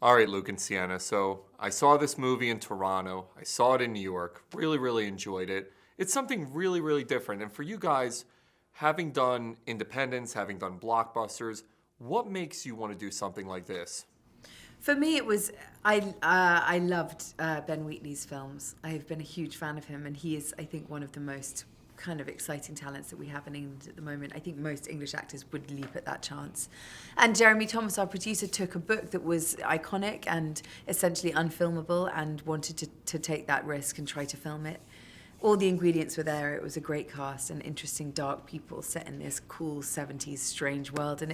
All right, Luke and Sienna. So I saw this movie in Toronto. I saw it in New York. Really, really enjoyed it. It's something really, really different. And for you guys, having done independents, having done blockbusters, what makes you want to do something like this? For me, it was I loved Ben Wheatley's films. I've been a huge fan of him, and he is, I think, one of the most kind of exciting talents that we have in England at the moment. I think most English actors would leap at that chance. And Jeremy Thomas, our producer, took a book that was iconic and essentially unfilmable and wanted to take that risk and try to film it. All the ingredients were there. It was a great cast and interesting, dark people set in this cool 70s strange world. And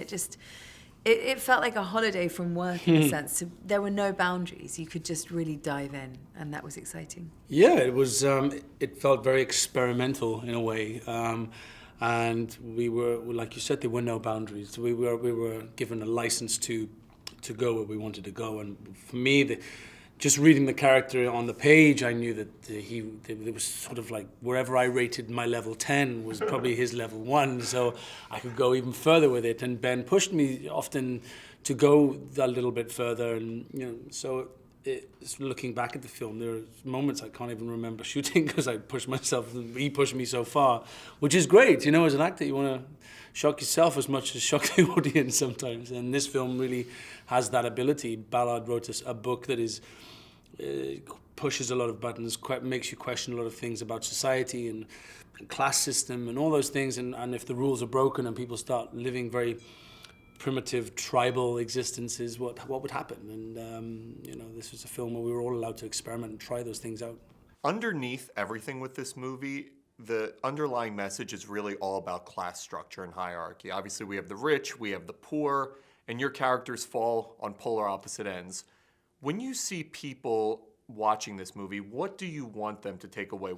it felt like a holiday from work in a sense. So there were no boundaries. You could just really dive in, and that was exciting. Yeah, it was. It felt very experimental in a way, and we were, like you said, there were no boundaries. We were given a license to go where we wanted to go. And for me, just reading the character on the page, I knew that it was sort of like wherever I rated my level 10 was probably his level 1, so I could go even further with it. And Ben pushed me often to go a little bit further, and so looking back at the film, there are moments I can't even remember shooting because I pushed myself. He pushed me so far, which is great. As an actor, you want to shock yourself as much as shock the audience sometimes. And this film really has that ability. Ballard wrote a book that is pushes a lot of buttons, makes you question a lot of things about society and class system and all those things. And if the rules are broken and people start living very primitive tribal existences, what would happen? And this was a film where we were all allowed to experiment and try those things out. Underneath everything with this movie, the underlying message is really all about class structure and hierarchy. Obviously, we have the rich, we have the poor, and your characters fall on polar opposite ends. When you see people watching this movie, what do you want them to take away?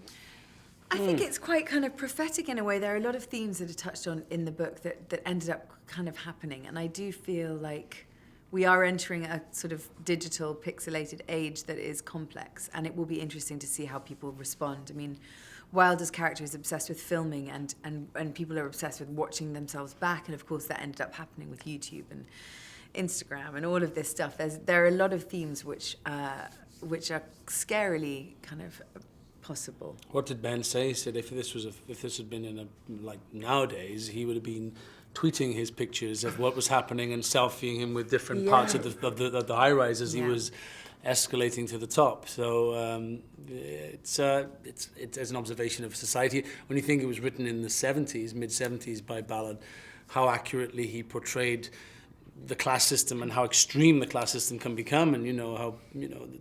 I think it's quite kind of prophetic in a way. There are a lot of themes that are touched on in the book that ended up kind of happening. And I do feel like we are entering a sort of digital, pixelated age that is complex. And it will be interesting to see how people respond. I mean, Wilder's character is obsessed with filming and people are obsessed with watching themselves back. And of course, that ended up happening with YouTube and Instagram and all of this stuff. There are a lot of themes which are scarily kind of possible. What did Ben say? He said if this had been in like nowadays, he would have been tweeting his pictures of what was happening and selfieing him with different parts of the high rise as he was escalating to the top. So it's as an observation of society. When you think it was written in the 70s, mid-70s by Ballard, how accurately he portrayed the class system and how extreme the class system can become, and how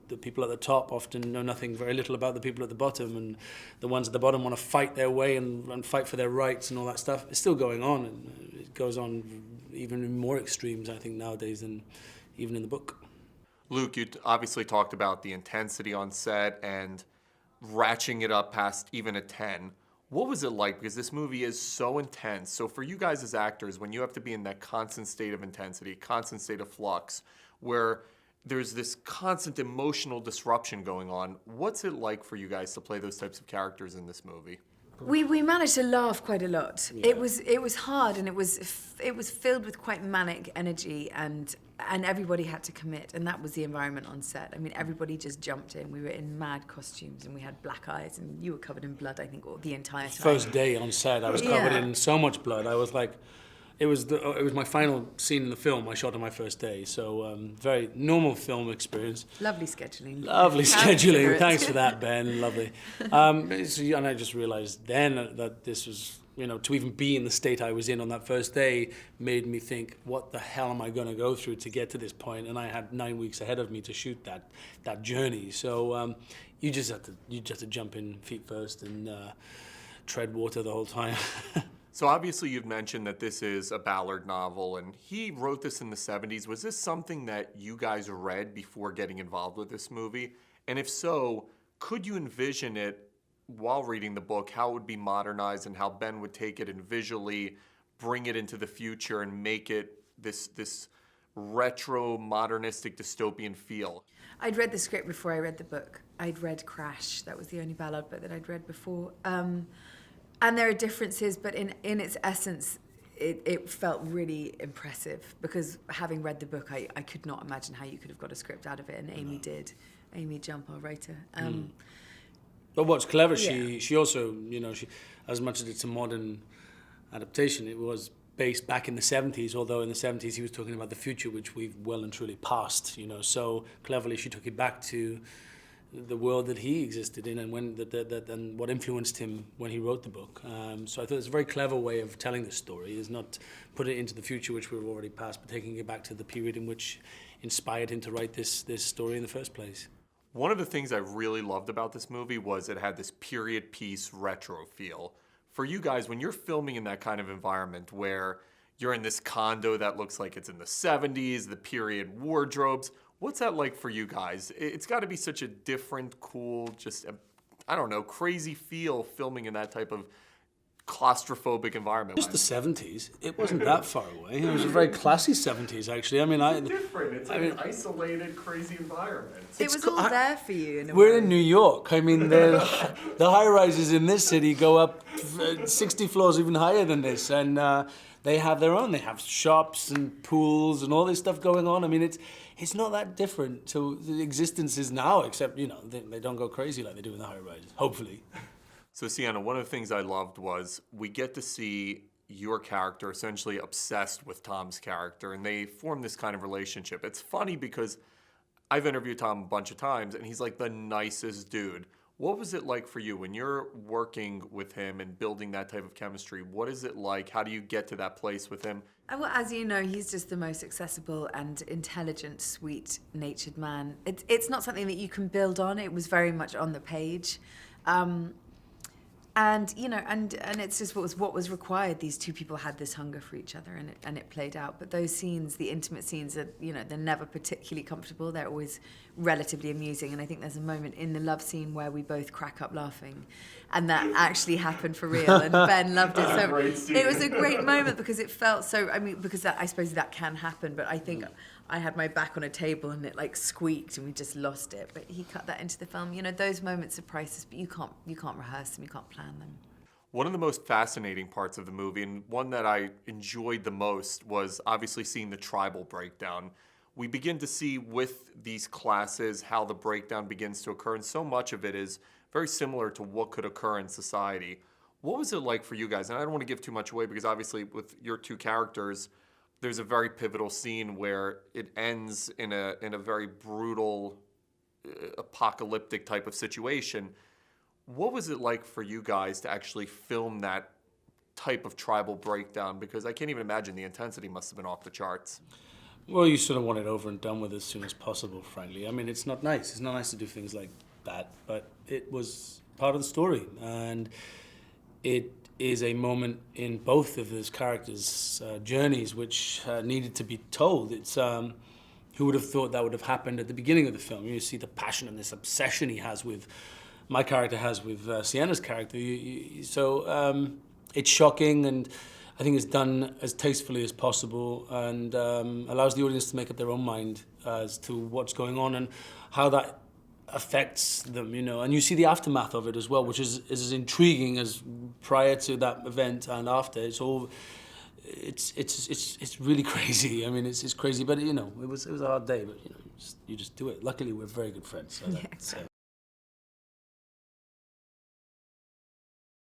the people at the top often know very little about the people at the bottom, and the ones at the bottom want to fight their way and fight for their rights and all that stuff. It's still going on, and it goes on even in more extremes, I think, nowadays than even in the book. Luke, you obviously talked about the intensity on set and ratcheting it up past even a 10. What was it like? Because this movie is so intense. So for you guys as actors, when you have to be in that constant state of intensity, constant state of flux, where there's this constant emotional disruption going on, what's it like for you guys to play those types of characters in this movie? We managed to laugh quite a lot. Yeah. It was hard, and it was filled with quite manic energy, and everybody had to commit, and that was the environment on set. I mean, everybody just jumped in. We were in mad costumes, and we had black eyes, and you were covered in blood, I think, the entire time. First day on set, I was covered in so much blood. I was like, it was my final scene in the film I shot on my first day. So very normal film experience. Lovely scheduling. Lovely scheduling. Thanks for that, Ben. Lovely. And I just realized then that this was, to even be in the state I was in on that first day made me think, what the hell am I going to go through to get to this point? And I had 9 weeks ahead of me to shoot that journey. So you just have to jump in feet first and tread water the whole time. So obviously you've mentioned that this is a Ballard novel, and he wrote this in the 70s. Was this something that you guys read before getting involved with this movie? And if so, could you envision it while reading the book, how it would be modernized and how Ben would take it and visually bring it into the future and make it this retro, modernistic, dystopian feel? I'd read the script before I read the book. I'd read Crash. That was the only Ballard book that I'd read before. And there are differences, but in its essence, it felt really impressive because having read the book, I could not imagine how you could have got a script out of it, and Amy did. Amy Jump, our writer. But what's clever, Yeah. she also, she, as much as it's a modern adaptation, it was based back in the 70s, although in the 70s he was talking about the future, which we've well and truly passed, So cleverly she took it back to the world that he existed in and when and what influenced him when he wrote the book. So I thought it's a very clever way of telling the story, is not put it into the future, which we've already passed, but taking it back to the period in which inspired him to write this story in the first place. One of the things I really loved about this movie was it had this period piece retro feel. For you guys, when you're filming in that kind of environment where you're in this condo that looks like it's in the 70s, the period wardrobes, what's that like for you guys? It's got to be such a different, cool, just, I don't know, crazy feel filming in that type of claustrophobic environment. Just the 70s. It wasn't that far away. It was a very classy 70s, actually. I mean, It's different. It's like an isolated, crazy environment. It was all there for you in a we're way. in New York. I mean, the high-rises in this city go up 60 floors even higher than this, and they have their own. They have shops and pools and all this stuff going on. I mean, it's not that different to the existences now, except, they don't go crazy like they do in the high-rises, hopefully. So, Sienna, one of the things I loved was we get to see your character essentially obsessed with Tom's character, and they form this kind of relationship. It's funny because I've interviewed Tom a bunch of times, and he's like the nicest dude. What was it like for you when you're working with him and building that type of chemistry? What is it like? How do you get to that place with him? Well, as you know, he's just the most accessible and intelligent, sweet-natured man. It's not something that you can build on. It was very much on the page. And it's just what was required. These two people had this hunger for each other, and it played out. But those scenes, the intimate scenes, they're never particularly comfortable. They're always relatively amusing. And I think there's a moment in the love scene where we both crack up laughing, and that actually happened for real. And Ben loved it. So it was a great moment because it felt so. I mean, because I suppose that can happen, but I think I had my back on a table and it like squeaked and we just lost it. But he cut that into the film. Those moments are priceless, but you can't rehearse them, you can't plan them. One of the most fascinating parts of the movie, and one that I enjoyed the most, was obviously seeing the tribal breakdown. We begin to see with these classes how the breakdown begins to occur, and so much of it is very similar to what could occur in society. What was it like for you guys? And I don't want to give too much away because obviously with your two characters, there's a very pivotal scene where it ends in a very brutal, apocalyptic type of situation. What was it like for you guys to actually film that type of tribal breakdown? Because I can't even imagine the intensity must have been off the charts. Well, you sort of want it over and done with as soon as possible, frankly. I mean, it's not nice. It's not nice to do things like that, but it was part of the story. And it is a moment in both of those characters' journeys which needed to be told. It's who would have thought that would have happened at the beginning of the film? You see the passion and this obsession he has with, my character has with Sienna's character. So it's shocking, and I think it's done as tastefully as possible, and allows the audience to make up their own mind as to what's going on and how that affects them, and you see the aftermath of it as well, which is as intriguing as prior to that event and after. It's really crazy. I mean, it's crazy, but it was a hard day, but you just do it. Luckily, we're very good friends. So